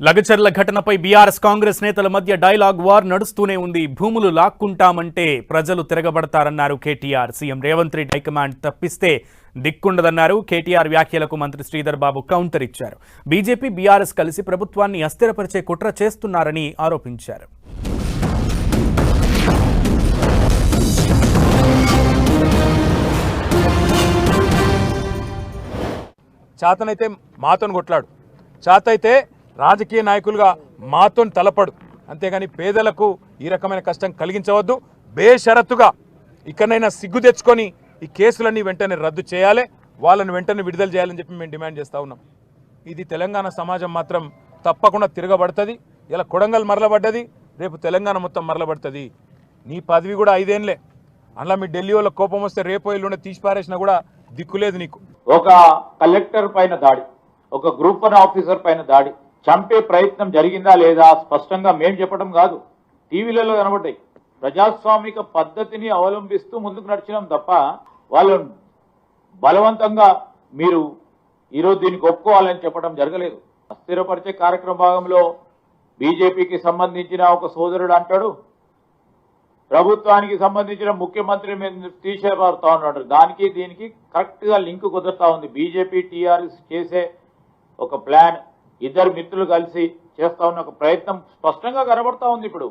లగచర్ల ఘటనపై బీఆర్ఎస్ కాంగ్రెస్ నేతల మధ్య డైలాగ్ వార్ నడుస్తూనే ఉంది. భూములు లాక్కుంటామంటే ప్రజలు తిరగబడతారన్నారు కేటీఆర్. సీఎం రేవంత్ రెడ్డి హైకమాండ్ తప్పిస్తే దిక్కుండదన్నారు. కేటీఆర్ వ్యాఖ్యలకు మంత్రి శ్రీధర్ బాబు కౌంటర్ ఇచ్చారు. బీజేపీ బీఆర్ఎస్ కలిసి ప్రభుత్వాన్ని అస్థిరపరిచే కుట్ర చేస్తున్నారని ఆరోపించారు. చాతనైతే మాతోని కొట్లాడు, చాతైతే రాజకీయ నాయకులుగా మాతోని తలపడు, అంతేగాని పేదలకు ఈ రకమైన కష్టం కలిగించవద్దు. బేషరతుగా ఇక్కడైనా సిగ్గు తెచ్చుకొని ఈ కేసులన్నీ వెంటనే రద్దు చేయాలి, వాళ్ళని వెంటనే విడుదల చేయాలని చెప్పి మేము డిమాండ్ చేస్తూ ఉన్నాం. ఇది తెలంగాణ సమాజం మాత్రం తప్పకుండా తిరగబడుతుంది. ఇలా కొడంగల్ మరలబడ్డది, రేపు తెలంగాణ మొత్తం మరలబడుతుంది. నీ పదవి కూడా 5 ఏళ్ళే, అందులో మీ ఢిల్లీ వాళ్ళ కోపం వస్తే రేపో ఎల్లుండి తీసి పారేసినా కూడా దిక్కులేదు నీకు. ఒక కలెక్టర్ పైన దాడి, ఒక గ్రూప్ 1 ఆఫీసర్ పైన దాడి, చంపే ప్రయత్నం జరిగిందా లేదా స్పష్టంగా మేం చెప్పడం కాదు, టీవీలలో కనబడ్డాయి. ప్రజాస్వామిక పద్ధతిని అవలంబిస్తూ ముందుకు నడిచినాం తప్ప వాళ్ళను బలవంతంగా మీరు ఈరోజు దీనికి ఒప్పుకోవాలని చెప్పడం జరగలేదు. అస్థిరపరిచే కార్యక్రమ భాగంలో బీజేపీకి సంబంధించిన ఒక సోదరుడు అంటాడు, ప్రభుత్వానికి సంబంధించిన ముఖ్యమంత్రి మీద తీసేపడతా ఉన్నాడు. దానికి దీనికి కరెక్ట్ గా లింక్ కుదురుతా ఉంది. బీజేపీ టీఆర్ఎస్ చేసే ఒక ప్లాన్, ఇద్దరు మిత్రులు కలిసి చేస్తా ఉన్న ఒక ప్రయత్నం స్పష్టంగా కనబడతా ఉంది. ఇప్పుడు